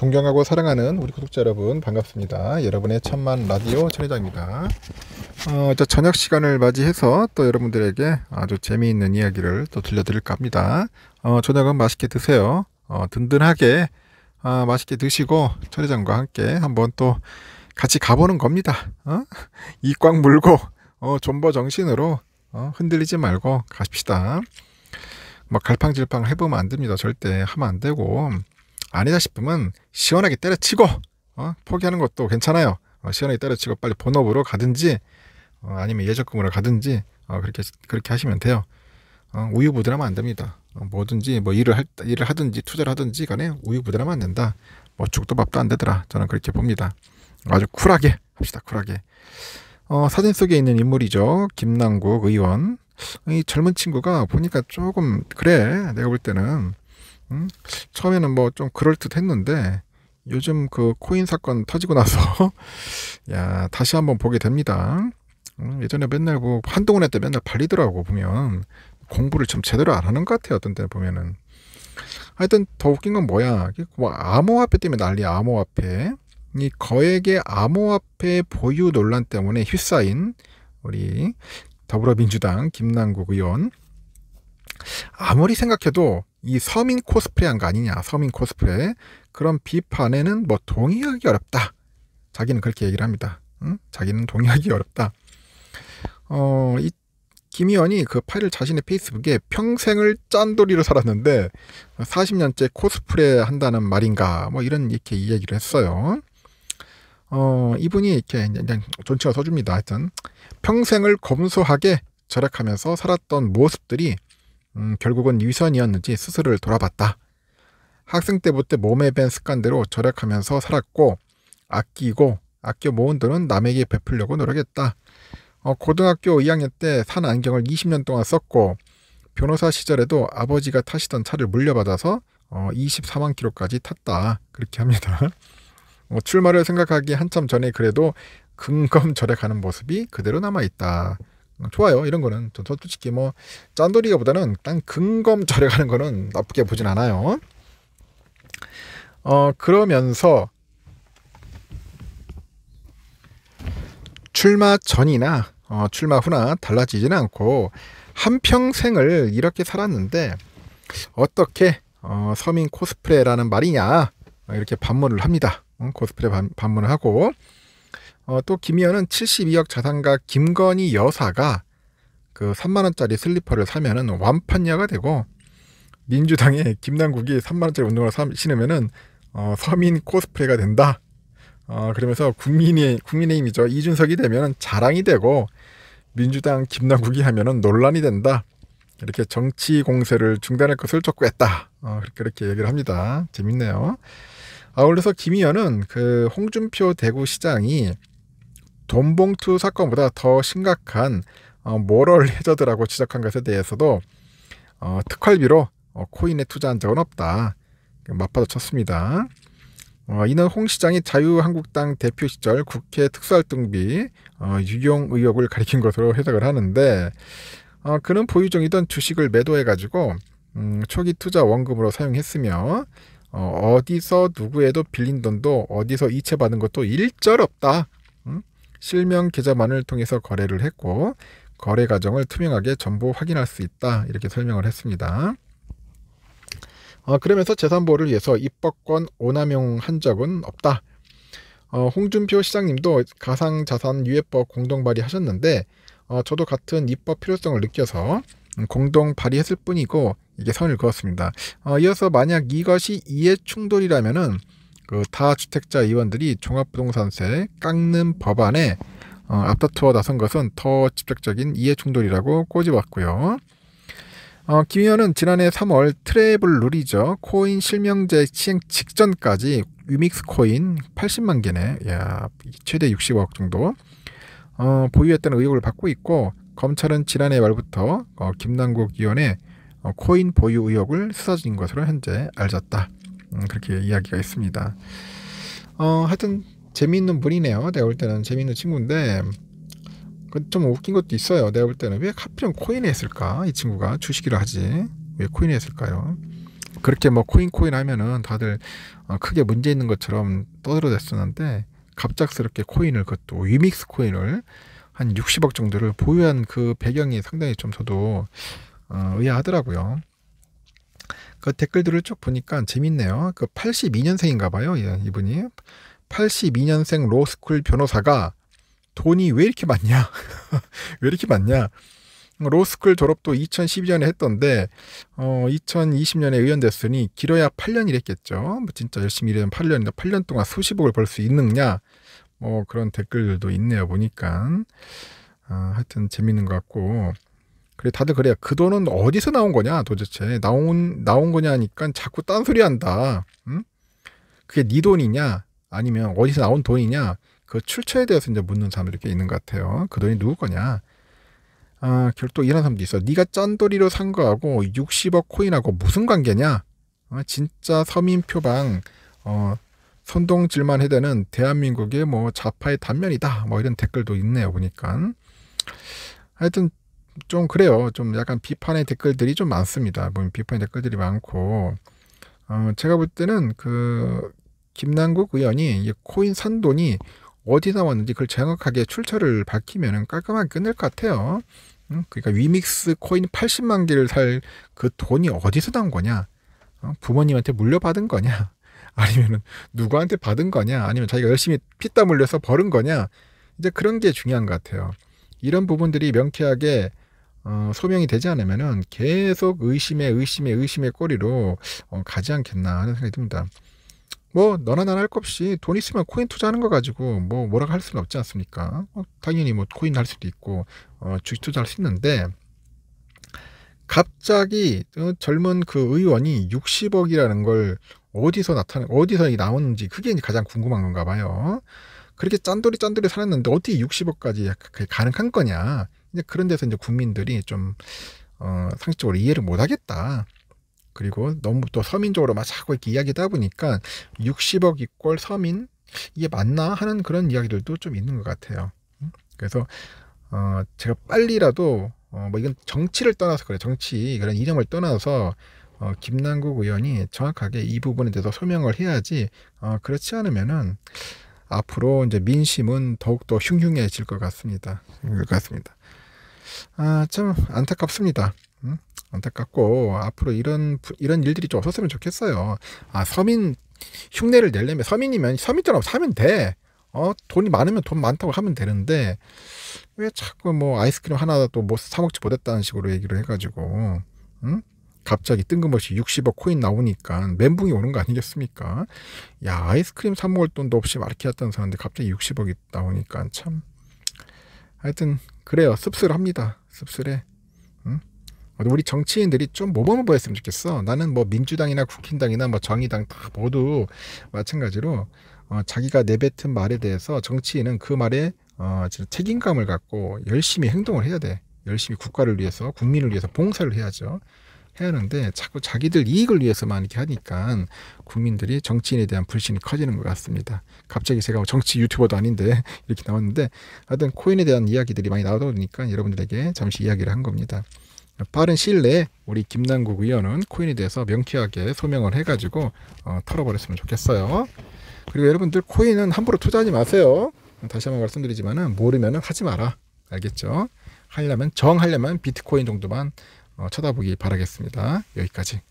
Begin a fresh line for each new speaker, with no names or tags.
존경하고 사랑하는 우리 구독자 여러분 반갑습니다. 여러분의 천만 라디오 천회장입니다. 저녁 시간을 맞이해서 또 여러분들에게 아주 재미있는 이야기를 또 들려드릴까 합니다. 저녁은 맛있게 드세요. 든든하게 맛있게 드시고 천회장과 함께 한번 또 같이 가보는 겁니다. 이 꽉 물고 존버 정신으로 흔들리지 말고 가십시다. 막 갈팡질팡 해보면 안 됩니다. 절대 하면 안 되고, 아니다 싶으면 시원하게 때려치고 포기하는 것도 괜찮아요. 시원하게 때려치고 빨리 본업으로 가든지 아니면 예적금으로 가든지 그렇게 하시면 돼요. 우유부단하면 안 됩니다. 뭐든지 뭐 일을 하든지 투자를 하든지 간에 우유부단하면 안 된다. 뭐 죽도 밥도 안 되더라. 저는 그렇게 봅니다. 아주 쿨하게 합시다. 쿨하게. 사진 속에 있는 인물이죠. 김남국 의원. 이 젊은 친구가 보니까 조금 그래. 내가 볼 때는 처음에는 뭐 좀 그럴듯 했는데 요즘 그 코인 사건 터지고 나서 야, 다시 한번 보게 됩니다. 예전에 맨날 뭐 한동훈 때 맨날 발리더라고. 보면 공부를 좀 제대로 안 하는 것 같아요. 어떤 때 보면은. 하여튼 더 웃긴 건 뭐야, 뭐 암호화폐 때문에 난리야. 암호화폐. 이 거액의 암호화폐 보유 논란 때문에 휩싸인 우리 더불어민주당 김남국 의원. 아무리 생각해도 이 서민 코스프레 한 거 아니냐, 서민 코스프레. 그런 비판에는 뭐 동의하기 어렵다. 자기는 그렇게 얘기를 합니다. 자기는 동의하기 어렵다. 이 김 의원이 그 파일을 자신의 페이스북에 평생을 짠돌이로 살았는데 40년째 코스프레 한다는 말인가, 뭐 이렇게 이야기를 했어요. 이분이 이렇게 그냥 존칭을 써줍니다. 하여튼 평생을 검소하게 절약하면서 살았던 모습들이 결국은 위선이었는지 스스로를 돌아봤다. 학생 때부터 몸에 밴 습관대로 절약하면서 살았고, 아껴 모은 돈은 남에게 베풀려고 노력했다. 고등학교 2학년 때 산 안경을 20년 동안 썼고, 변호사 시절에도 아버지가 타시던 차를 물려받아서 24만 킬로까지 탔다. 그렇게 합니다. 출마를 생각하기 한참 전에 그래도 근검 절약하는 모습이 그대로 남아있다. 좋아요. 이런 거는 저 솔직히 뭐 짠돌이가 보다는 딱 근검 절약하는 거는 나쁘게 보진 않아요. 그러면서 출마 전이나 출마 후나 달라지지는 않고 한평생을 이렇게 살았는데 어떻게 서민 코스프레라는 말이냐, 이렇게 반문을 합니다. 코스프레 반문을 하고, 또 김 의원은 72억 자산가 김건희 여사가 그 3만원짜리 슬리퍼를 사면은 완판녀가 되고, 민주당의 김남국이 3만원짜리 운동화를 신으면은 서민 코스프레가 된다. 그러면서 국민의힘이죠. 이준석이 되면은 자랑이 되고, 민주당 김남국이 하면은 논란이 된다. 이렇게 정치 공세를 중단할 것을 촉구했다. 그렇게 얘기를 합니다. 재밌네요. 아울러서 김 의원은 그 홍준표 대구시장이 돈봉투 사건보다 더 심각한 모럴 해저드라고 지적한 것에 대해서도 특활비로 코인에 투자한 적은 없다. 맞받아 쳤습니다. 이는 홍 시장이 자유한국당 대표 시절 국회 특수활동비 유용 의혹을 가리킨 것으로 해석을 하는데, 그는 보유 중이던 주식을 매도해가지고 초기 투자 원금으로 사용했으며, 어디서 누구에도 빌린 돈도 어디서 이체받은 것도 일절 없다. 실명 계좌만을 통해서 거래를 했고, 거래 과정을 투명하게 전부 확인할 수 있다. 이렇게 설명을 했습니다. 그러면서 재산보호를 위해서 입법권 오남용한 적은 없다. 홍준표 시장님도 가상자산 유예법 공동 발의하셨는데, 저도 같은 입법 필요성을 느껴서 공동 발의했을 뿐이고 이게 선을 그었습니다. 이어서 만약 이것이 이해충돌이라면은 그 다주택자 의원들이 종합부동산세 깎는 법안에 앞다투어 나선 것은 더 직접적인 이해충돌이라고 꼬집었고요. 김 의원은 지난해 3월 트래블 룰이죠. 코인 실명제 시행 직전까지 위믹스 코인 80만 개네, 최대 60억 정도 보유했다는 의혹을 받고 있고, 검찰은 지난해 말부터 김남국 의원의 코인 보유 의혹을 수사 중인 것으로 현재 알졌다. 그렇게 이야기가 있습니다. 하여튼 재미있는 분이네요. 내가 볼 때는 재미있는 친구인데, 좀 웃긴 것도 있어요. 내가 볼 때는 왜 하필이면 코인에 했을까? 이 친구가 주식이라 하지 왜 코인에 했을까요? 그렇게 뭐 코인 하면은 다들 크게 문제 있는 것처럼 떠들어댔었는데 갑작스럽게 코인을, 그것도 위믹스 코인을 한 60억 정도를 보유한 그 배경이 상당히 좀 저도 의아하더라고요. 그 댓글들을 쭉 보니까 재밌네요. 그 82년생인가 봐요. 이분이 82년생 로스쿨 변호사가 돈이 왜 이렇게 많냐? 왜 이렇게 많냐? 로스쿨 졸업도 2012년에 했던데 2020년에 의원됐으니 길어야 8년이랬겠죠. 뭐 진짜 열심히 일하면 8년인데 8년 동안 수십억을 벌 수 있느냐? 뭐 그런 댓글들도 있네요. 보니까 하여튼 재밌는 것 같고, 그래 다들 그래요. 그 돈은 어디서 나온 거냐? 도대체 나온 거냐 하니까 자꾸 딴소리 한다. 응? 그게 네 돈이냐? 아니면 어디서 나온 돈이냐? 그 출처에 대해서 이제 묻는 사람들이 꽤 있는 것 같아요. 그 돈이 누구 거냐? 결국 이런 사람도 있어. 네가 짠돌이로 산 거하고 60억 코인하고 무슨 관계냐? 진짜 서민 표방 선동질만 해대는 대한민국의 뭐 좌파의 단면이다. 뭐 이런 댓글도 있네요. 보니까. 하여튼 좀 그래요. 좀 약간 비판의 댓글들이 좀 많습니다. 보면 비판의 댓글들이 많고, 제가 볼 때는 그 김남국 의원이 이 코인 산 돈이 어디 나왔는지 그걸 정확하게 출처를 밝히면은 깔끔하게 끝낼 것 같아요. 그러니까 위믹스 코인 80만 개를 살 그 돈이 어디서 나온 거냐? 부모님한테 물려받은 거냐? 아니면은 누구한테 받은 거냐? 아니면 자기가 열심히 피땀 흘려서 벌은 거냐? 이제 그런 게 중요한 것 같아요. 이런 부분들이 명쾌하게 소명이 되지 않으면은 계속 의심의 꼬리로 가지 않겠나 하는 생각이 듭니다. 뭐 너나 나나 할 것 없이 돈 있으면 코인 투자하는 거 가지고 뭐 뭐라고 할 수는 없지 않습니까? 당연히 뭐 코인 할 수도 있고 주식 투자할 수 있는데, 갑자기 젊은 그 의원이 60억이라는 걸 어디서 나오는지 그게 이제 가장 궁금한 건가 봐요. 그렇게 짠돌이 살았는데 어떻게 60억까지 가능한 거냐? 이제 그런 데서 이제 국민들이 좀 상식적으로 이해를 못 하겠다. 그리고 너무 또 서민적으로 막 자꾸 이렇게 이야기다 보니까 60억 이꼴 서민, 이게 맞나 하는 그런 이야기들도 좀 있는 것 같아요. 그래서 제가 빨리라도 뭐 이건 정치를 떠나서 그래, 정치 그런 이념을 떠나서 김남국 의원이 정확하게 이 부분에 대해서 소명을 해야지, 그렇지 않으면은 앞으로 이제 민심은 더욱더 흉흉해질 것 같습니다. 참 안타깝습니다. 안타깝고, 앞으로 이런 일들이 좀 없었으면 좋겠어요. 서민 흉내를 내려면, 서민이면 서민처럼 사면 돼. 돈이 많으면 돈 많다고 하면 되는데 왜 자꾸 뭐 아이스크림 하나도 뭐 사 먹지 못했다는 식으로 얘기를 해가지고, 갑자기 뜬금없이 60억 코인 나오니까 멘붕이 오는 거 아니겠습니까? 야, 아이스크림 사 먹을 돈도 없이 마르키였던 사람인데 갑자기 60억이 나오니까 참, 하여튼 그래요. 씁쓸합니다. 씁쓸해. 우리 정치인들이 좀 모범을 보였으면 좋겠어. 나는 뭐 민주당이나 국힘당이나 뭐 정의당 다 모두 마찬가지로 자기가 내뱉은 말에 대해서 정치인은 그 말에 책임감을 갖고 열심히 행동을 해야 돼. 열심히 국가를 위해서, 국민을 위해서 봉사를 해야죠. 해야 하는데 자꾸 자기들 이익을 위해서만 이렇게 하니까 국민들이 정치인에 대한 불신이 커지는 것 같습니다. 갑자기 제가 정치 유튜버도 아닌데 이렇게 나왔는데, 하여튼 코인에 대한 이야기들이 많이 나오다 보니까 여러분들에게 잠시 이야기를 한 겁니다. 빠른 시일 내에 우리 김남국 의원은 코인에 대해서 명쾌하게 소명을 해가지고 털어버렸으면 좋겠어요. 그리고 여러분들 코인은 함부로 투자하지 마세요. 다시 한번 말씀드리지만은 모르면은 하지 마라. 알겠죠? 정하려면 비트코인 정도만 쳐다보기 바라겠습니다. 여기까지.